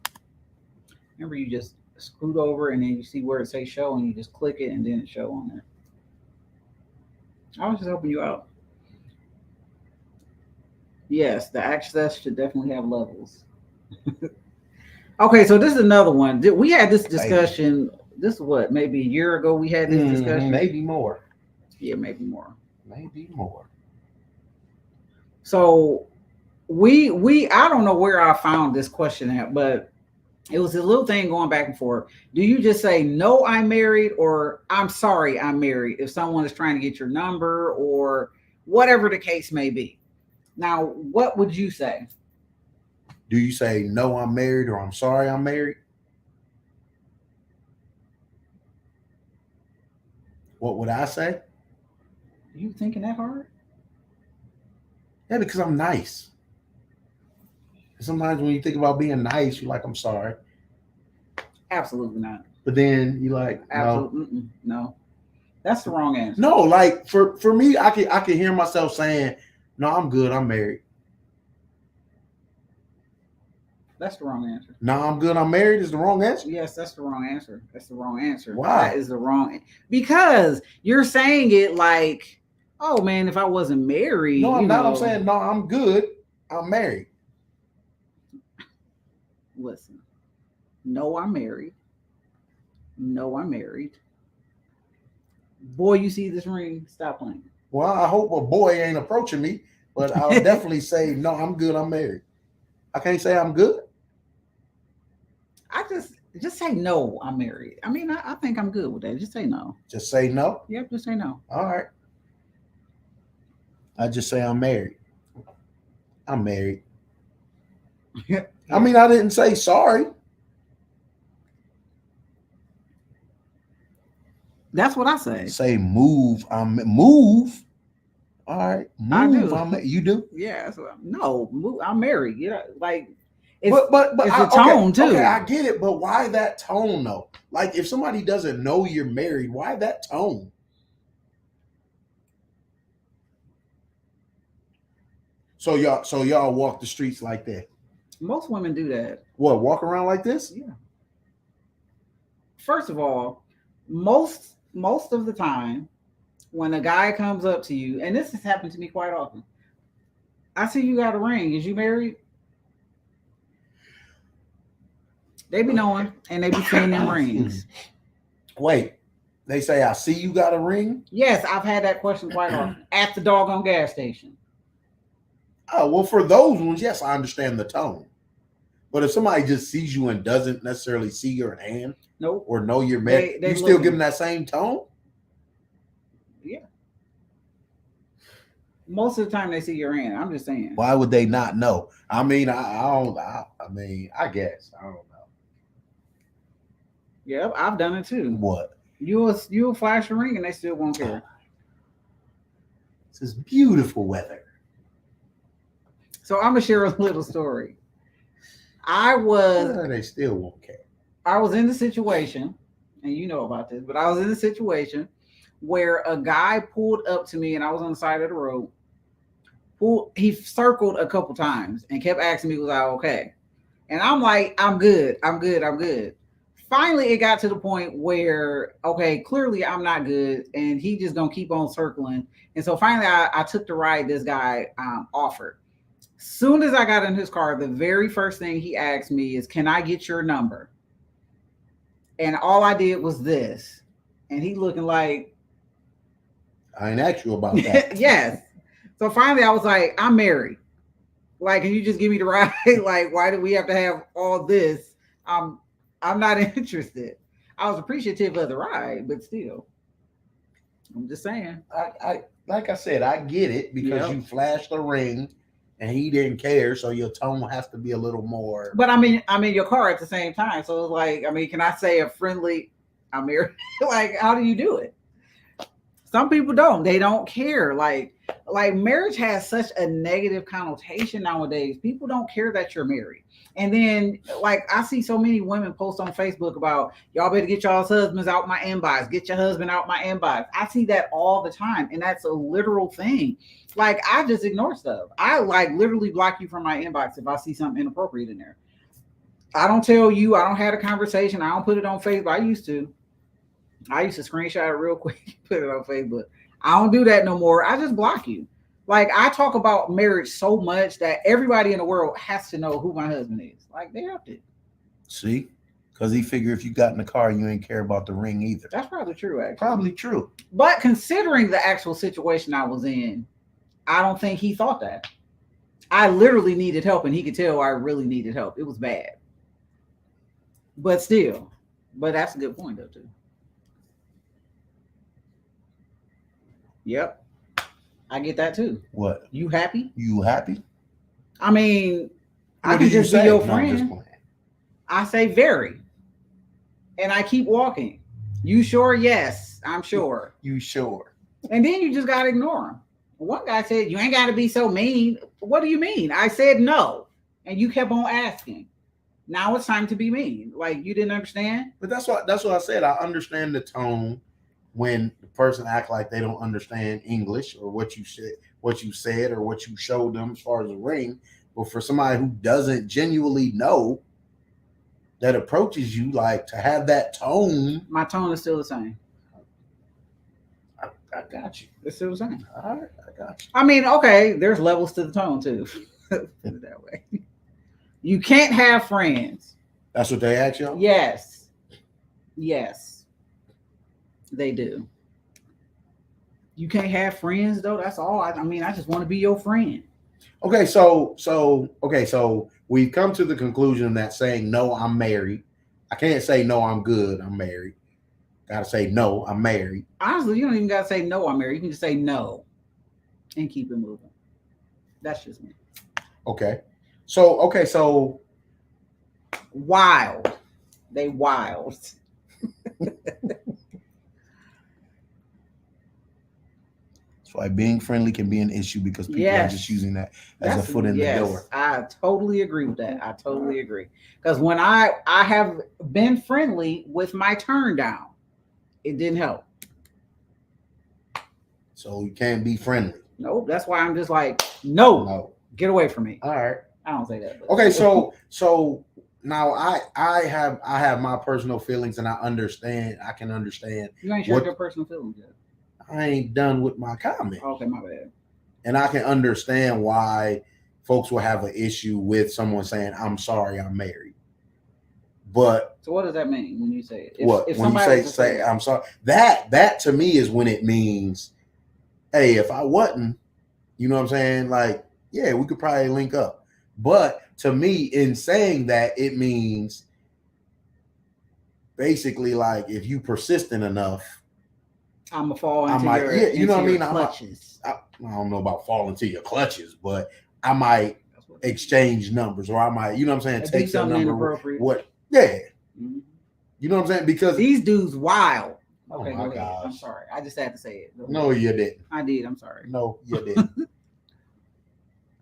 Remember, you just scoot over and then you see where it says show and you just click it and then it show on there. I was just helping you out. Yes, the access should definitely have levels. Okay, so this is another one. We had this discussion. This is what, maybe a year ago we had this discussion? Maybe more. Yeah, maybe more. So I don't know where I found this question at, but it was a little thing going back and forth. Do you just say, no, I'm married, or I'm sorry, I'm married, if someone is trying to get your number or whatever the case may be? Now, what would you say? Do you say, no, I'm married, or I'm sorry, I'm married? What would I say? You thinking that hard? Yeah, because I'm nice. Sometimes when you think about being nice, you're like, I'm sorry. Absolutely not. But then you like, absolutely no. That's the wrong answer. No, like for me, I can hear myself saying, no, I'm good, I'm married. That's the wrong answer. No, I'm good, I'm married is the wrong answer? Yes, that's the wrong answer. That's the wrong answer. Why? That is the wrong, because you're saying it like, oh man, if I wasn't married. No, I'm not. I'm saying, no, I'm good, I'm married. Listen, no, I'm married. No, I'm married. Boy, you see this ring? Stop playing. Well, I hope a boy ain't approaching me, but I'll definitely say, no, I'm good, I'm married. I can't say I'm good. I just say no, I'm married. I mean, I think I'm good with that. Just say no. Just say no? Yep, just say no. All right. I just say I'm married. I'm married. I mean, I didn't say sorry. That's what I say. Say move. Move. All right. Move. I do. You do? Yeah. That's what move. I'm married. Yeah. Like, it's a tone too. Okay, I get it, but why that tone though? Like, if somebody doesn't know you're married, why that tone? So y'all walk the streets like that. Most women do that. What, walk around like this? Yeah. First of all, most of the time when a guy comes up to you, and this has happened to me quite often, I see you got a ring. Is you married? They be knowing and they be seeing them rings. Wait, they say I see you got a ring? Yes, I've had that question quite often at the doggone gas station. Oh, well, for those ones, yes, I understand the tone. But if somebody just sees you and doesn't necessarily see your hand, nope, or know you're married, they you still looking. give them that same tone? Yeah. Most of the time they see your hand. I'm just saying. Why would they not know? I mean, I don't. I mean, I guess I don't know. Yep, I've done it too. What? You'll flash a ring and they still won't care. This is beautiful weather. So I'm gonna share a little story. They still won't care. I was in the situation, and you know about this, but I was in the situation where a guy pulled up to me and I was on the side of the road. He circled a couple times and kept asking me, was I okay? And I'm like, I'm good. Finally, it got to the point where, okay, clearly I'm not good. And he just gonna keep on circling. And so finally I took the ride this guy offered. Soon as I got in his car, the very first thing he asked me is, can I get your number? And all I did was this. And he looking like, I ain't asked you about that. Yes. So finally I was like, I'm married. Like, can you just give me the ride? Like, why do we have to have all this? I'm not interested. I was appreciative of the ride, but still. I'm just saying. I like I said, I get it because you flashed a ring and he didn't care, so your tone has to be a little more. But I'm in your car at the same time. So it's like, I mean, can I say a friendly, I'm married? Like, how do you do it? Some people don't. They don't care. Like marriage has such a negative connotation nowadays. People don't care that you're married. And then, like, I see so many women post on Facebook about, y'all better get y'all's husbands out my inbox. Get your husband out my inbox. I see that all the time. And that's a literal thing. Like, I just ignore stuff. I like literally block you from my inbox if I see something inappropriate in there. I don't tell you. I don't have a conversation. I don't put it on Facebook. I used to screenshot it real quick, put it on Facebook. I don't do that no more. I just block you. Like, I talk about marriage so much that everybody in the world has to know who my husband is. Like, they have to. See? Because he figured if you got in the car, you ain't care about the ring either. That's probably true, actually. Probably true. But considering the actual situation I was in, I don't think he thought that. I literally needed help, and he could tell I really needed help. It was bad. But still. But that's a good point, though, too. Yep. I get that too. What? You happy? You happy? I mean, I can just be your friend. No, I say very. And I keep walking. You sure? Yes, I'm sure. You sure? And then you just got to ignore him. One guy said, you ain't got to be so mean. What do you mean? I said no. And you kept on asking. Now it's time to be mean. Like, you didn't understand? But that's what I said. I understand the tone when the person act like they don't understand English or what you said or what you showed them as far as a ring. But for somebody who doesn't genuinely know, that approaches you, like, to have that tone. My tone is still the same. I got you. It's still the same. All right, I got you. I mean, okay, there's levels to the tone too. Put it that way. You can't have friends. That's what they ask you? Yes. They do. You can't have friends though. That's all. I mean, I just want to be your friend. Okay, so we've come to the conclusion that saying no, I'm married. I can't say no, I'm good, I'm married. Gotta say no, I'm married. Honestly, you don't even gotta say no, I'm married. You can just say no and keep it moving. That's just me. Okay. So wild. They wild. That's why being friendly can be an issue because people are just using that as a foot in the door. I totally agree with that. I totally agree. Because when I have been friendly with my turn down, it didn't help. So you can't be friendly. Nope. That's why I'm just like, no. Get away from me. All right. I don't say that. But Okay, so now I have my personal feelings, and I can understand. you ain't shared what your personal feelings yet. I ain't done with my comment, Okay, my bad. and I can understand why folks will have an issue with someone saying, "I'm sorry, I'm married." But So what does that mean when you say it? what If when you somebody was to say I'm sorry, that to me is when it means, hey, if I wasn't, you know what I'm saying? Like, yeah, we could probably link up. But to me, in saying that, it means basically like if you persistent enough, I'm gonna fall I into might, your yeah, you know what I mean? clutches. I don't know about fall into your clutches, but I might That's what exchange numbers, or I might, you know what I'm saying, do take your something number. inappropriate. What? Yeah, Mhm. you know what I'm saying? Because These dudes wild. oh Okay, my go ahead. gosh, I'm sorry. I just had to say it. Go ahead. no, you didn't. I did. I'm sorry. No, you didn't.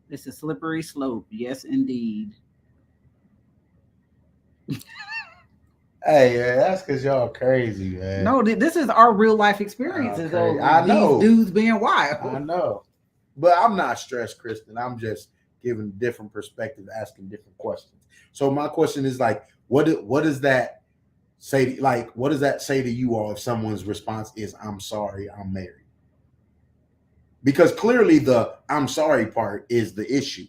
It's a slippery slope. Yes, indeed. Hey, man, that's because y'all crazy, man. No, this is our real life experiences Okay, of I know. these dudes being wild. I know, but I'm not stressed, Kristen. I'm just giving different perspective, asking different questions. So my question is like, what does that say? Like, what does that say to you all if someone's response is, "I'm sorry, I'm married"? Because clearly the "I'm sorry" part is the issue.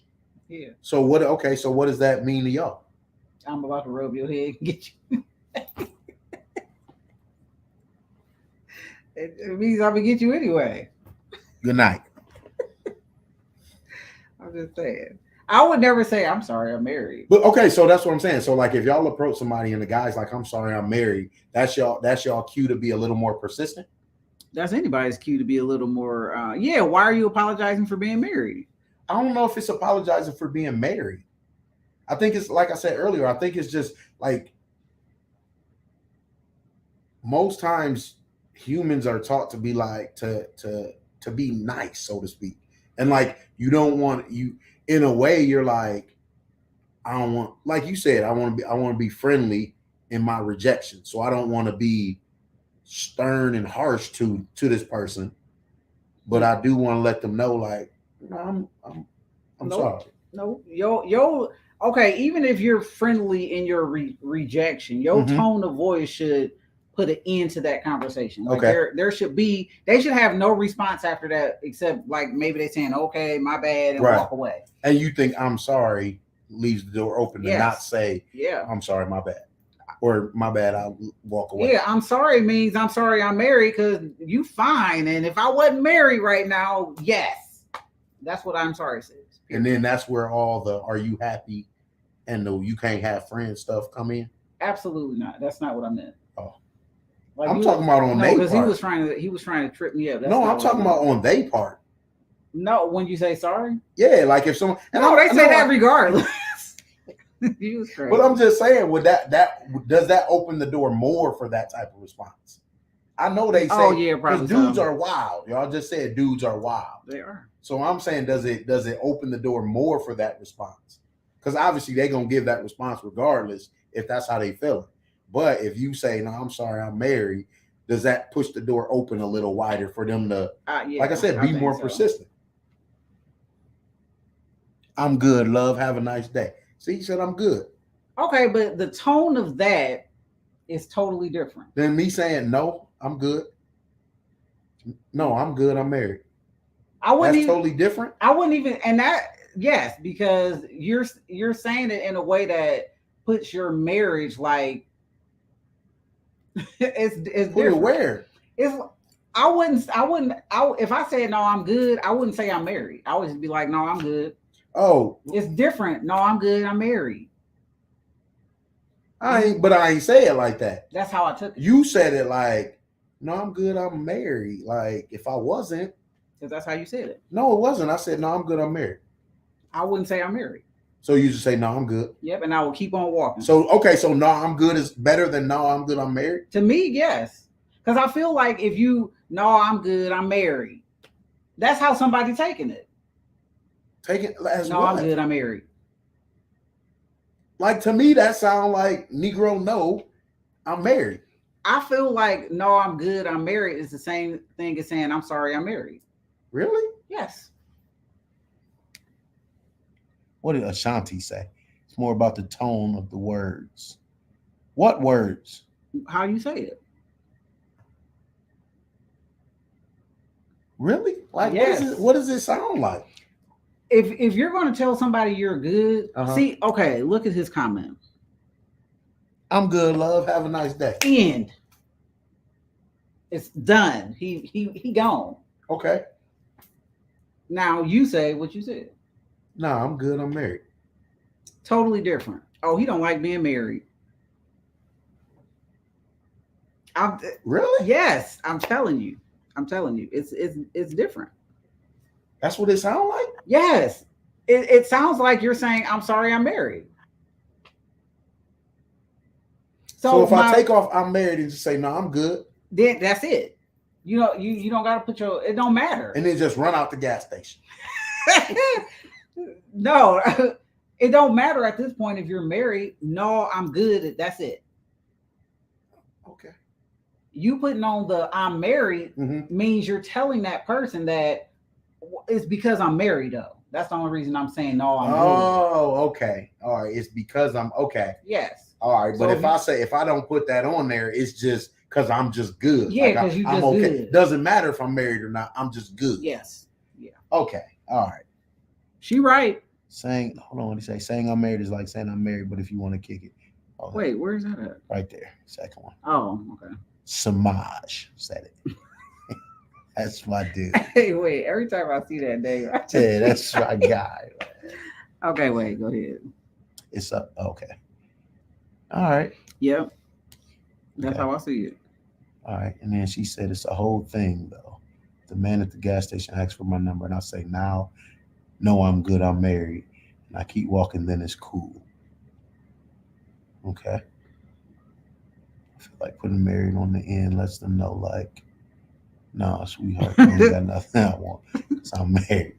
Yeah, So what? Okay, so what does that mean to y'all? I'm about to rub your head and get you. It means I'm gonna get you anyway. Good night. I'm just saying. I would never say I'm sorry I'm married. But okay, so that's what I'm saying. So like, if y'all approach somebody and the guy's like, "I'm sorry, I'm married," that's y'all cue to be a little more persistent. That's anybody's cue to be a little more. Yeah, why are you apologizing for being married? I don't know if it's apologizing for being married. I think it's like I said earlier. I think it's just like most times humans are taught to be like to be nice, so to speak, and like you don't want you in a way. You're like, I don't want, like you said, I want to be friendly in my rejection, so I don't want to be stern and harsh to this person, but I do want to let them know like, no, I'm Nope. sorry. No, yo. Okay, even if you're friendly in your rejection, your Mhm. tone of voice should put an end to that conversation. Like Okay. there should be, they should have no response after that, except like maybe they saying, "Okay, my bad," and Right. walk away. And you think "I'm sorry" leaves the door open to not Yes. say, Yeah. "I'm sorry, my bad," or "My bad, I'll walk away." Yeah, I'm sorry means I'm sorry I'm married because you fine. And if I wasn't married right now, yes. That's what I'm sorry says. And then that's where all the "Are you happy?" and the "You can't have friends" stuff come in. Absolutely not. That's not what I meant. Oh, Like I'm talking about on no, they because part. he was trying to trip me up. That's No, not I'm what I talking meant. about on they part. No, when you say sorry, Yeah, like if someone and no, they say know, that regardless. You was crazy. But I'm just saying, would that does that open the door more for that type of response? I know they say, oh yeah, probably because dudes so. are wild. Y'all just said dudes are wild. They are. So I'm saying, does it open the door more for that response? Because obviously they're gonna give that response regardless if that's how they feel. But if you say, "No, I'm sorry, I'm married," does that push the door open a little wider for them to, Yeah, like I said, be more persistent? "I'm good, love. Have a nice day." See, you said I'm good. Okay, but the tone of that is totally different than me saying, "No, I'm good." No, I'm good. I'm married. I wouldn't That's even, totally different. I wouldn't even, and that yes, because you're saying it in a way that puts your marriage like it's Put it different. where? It's if I said no, I'm good, I wouldn't say I'm married. I would just be like, no, I'm good. Oh, It's different. No, I'm good. I'm married. but I ain't say it like that. That's how I took it. You said it like, "No, I'm good. I'm married." Like if I wasn't, because that's how you said it. No, it wasn't. I said, "No, I'm good. I'm married." I wouldn't say I'm married. So you just say, "No, I'm good." Yep, and I will keep on walking. So okay, so "No, I'm good" is better than "No, I'm good. I'm married." To me, yes, because I feel like if you "No, I'm good. I'm married," that's how somebody taking it. Take it as "No, what? I'm good. I'm married." Like to me, that sound like Negro. "No, I'm married." I feel like "No, I'm good. I'm married" is the same thing as saying "I'm sorry. I'm married." Really? Yes. What did Ashanti say? It's more about the tone of the words. What words? How you say it? Really? Like, Yes. What does it sound like? If you're going to tell somebody you're good, Uh-huh. see, okay, look at his comment. I'm good, love. Have a nice day. End. It's done. He gone. Okay. Now you say what you said. Nah, I'm good. I'm married. Totally different. Oh, he don't like being married. I'm, Really? yes, I'm telling you. I'm telling you. It's different. That's what it sounds like? Yes. It sounds like you're saying, I'm sorry I'm married. So if I take off I'm married and just say, no, I'm good. Then that's it. You know, you don't gotta put your, it don't matter. And then just run out the gas station. No, it don't matter at this point if you're married. No, I'm good. That's it. Okay. You putting on the I'm married means you're telling that person that it's because I'm married though. That's the only reason I'm saying no, I'm good. Oh, okay. All right. It's because I'm okay. Yes. All right. But So if I don't put that on there, it's just because I'm just good. Yeah, because like you just okay. good. Doesn't matter if I'm married or not. I'm just good. Yes. Yeah. Okay. All right. She right. Saying, hold on, what did he say? Saying I'm married is like saying I'm married, but if you want to kick it. Oh, wait, where's that at? Right there. Second one. Oh, okay. Samaj said it. That's my dude. Hey, wait, every time I see that name, yeah, that's my guy. Okay, wait, go ahead. It's up. Okay. All right. Yep. That's how I see it. All right. And then she said it's a whole thing though. The man at the gas station asked for my number and I say, now, no, I'm good. I'm married. And I keep walking, then it's cool. Okay. I feel like putting married on the end lets them know, like, no, sweetheart, you ain't got nothing I want because I'm married.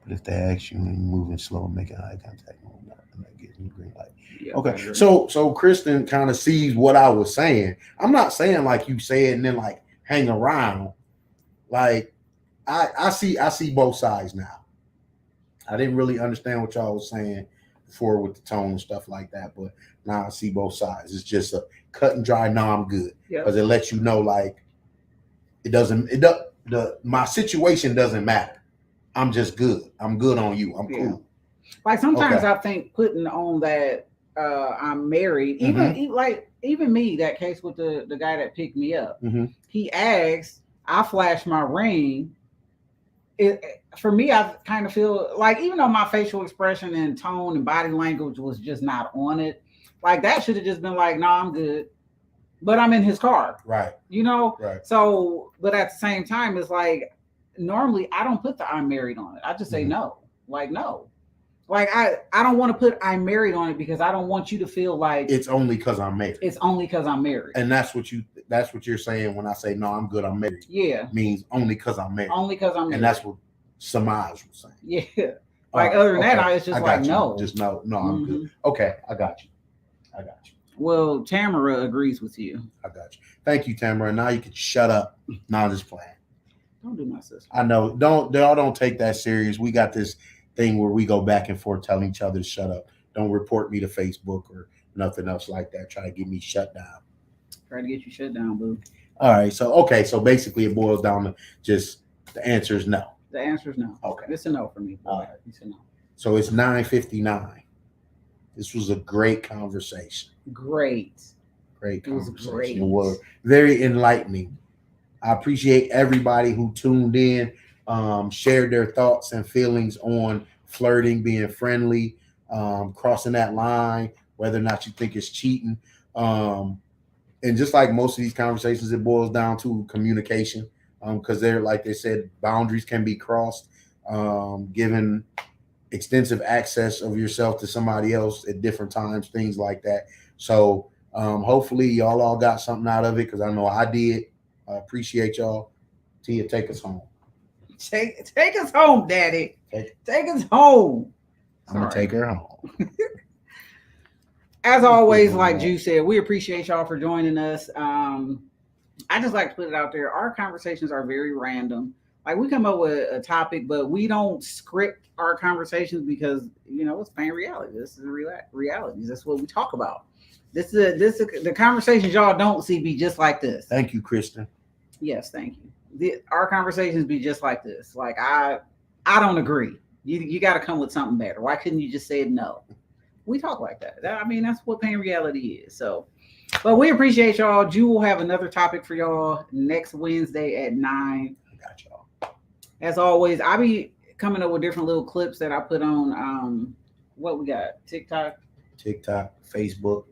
But if they ask you and you're moving slow and making eye contact, I'm not getting you green light. Yeah, okay. So Kristen kind of sees what I was saying. I'm not saying like you say it and then like hang around. Like I see both sides now. I didn't really understand what y'all was saying before with the tone and stuff like that, but now I see both sides. It's just a cut and dry. Now I'm good because it lets you know like my situation doesn't matter. I'm just good. I'm good on you. I'm cool. Like sometimes I think putting on that I'm married, even me, that case with the guy that picked me up. He asked, I flashed my ring. For me, I kind of feel like even though my facial expression and tone and body language was just not on it, like that should have just been like, no, I'm good. But I'm in his car. Right. You know? Right. So, but at the same time, it's like, normally I don't put the I'm married on it. I just say no. Like, no. Like, I don't want to put I'm married on it because I don't want you to feel like it's only because I'm married. It's only because I'm married. And that's what you're saying when I say no, I'm good, I'm married. Yeah. Means only because I'm married. Only because I'm married. And that's what Samaj was saying. Yeah. Like other than that, it's just like no. Just no, I'm good. Okay, I got you. Well, Tamara agrees with you. I got you. Thank you, Tamara. Now you can shut up. Now I'm just playing. Don't do my sister. I know. Don't take that serious. We got this thing where we go back and forth telling each other to shut up. Don't report me to Facebook or nothing else like that. Try to get me shut down. Try to get you shut down, boo. All right. So basically it boils down to just the answer is no. The answer is no. Okay. It's a no for me. All right. It's a no. So it's 9:59. This was a great conversation. Great conversation. It was great. It was very enlightening. I appreciate everybody who tuned in, shared their thoughts and feelings on flirting, being friendly, crossing that line, whether or not you think it's cheating. And just like most of these conversations, it boils down to communication, because they're, like they said, boundaries can be crossed, given extensive access of yourself to somebody else at different times, things like that. So hopefully y'all all got something out of it, because I know I did. I appreciate y'all. Tia, take us home. Take us home, Daddy. Take us home. I'm going to take her home. As always, like Ju said, we appreciate y'all for joining us. I just like to put it out there. Our conversations are very random. Like we come up with a topic, but we don't script our conversations because it's pain reality. This is reality. That's what we talk about. The conversations y'all don't see be just like this. Thank you, Kristen. Yes, thank you. Our conversations be just like this. Like I don't agree. You got to come with something better. Why couldn't you just say no? We talk like that. I mean, that's what pain reality is. So, but we appreciate y'all. Jew will have another topic for y'all next Wednesday at 9. I got y'all. As always, I be coming up with different little clips that I put on what we got? TikTok, Facebook,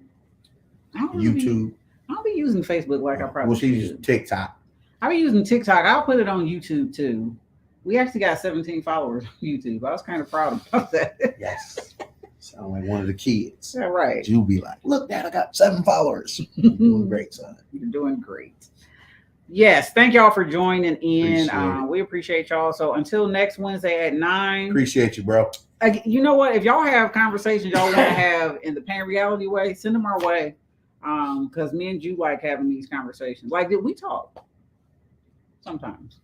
YouTube. YouTube. I don't be using Facebook like I probably Well, she's should. TikTok. I be using TikTok. I'll put it on YouTube too. We actually got 17 followers on YouTube. I was kind of proud about that. Yes. Sound like one of the kids. Yeah, right. You'll be like, look, Dad, I got 7 followers. You're doing great, son. You're doing great. Yes, thank y'all for joining in. We appreciate y'all. So until next Wednesday at 9. Appreciate you, bro. You know what? If y'all have conversations y'all want to have in the pain reality way, send them our way. Because me and you like having these conversations. Like we talk sometimes.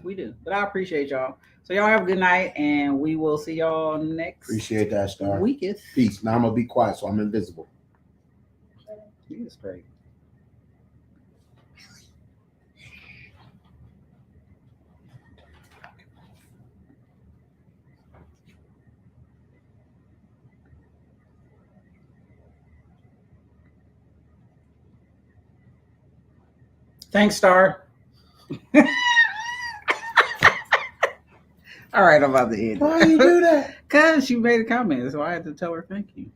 We do. But I appreciate y'all. So y'all have a good night, and we will see y'all next. Appreciate that, Star. Weekend. Peace. Now I'm gonna be quiet, so I'm invisible. You is great. Thanks, Star. All right, I'm about to end. Why you do that? Because she made a comment, so I had to tell her thank you.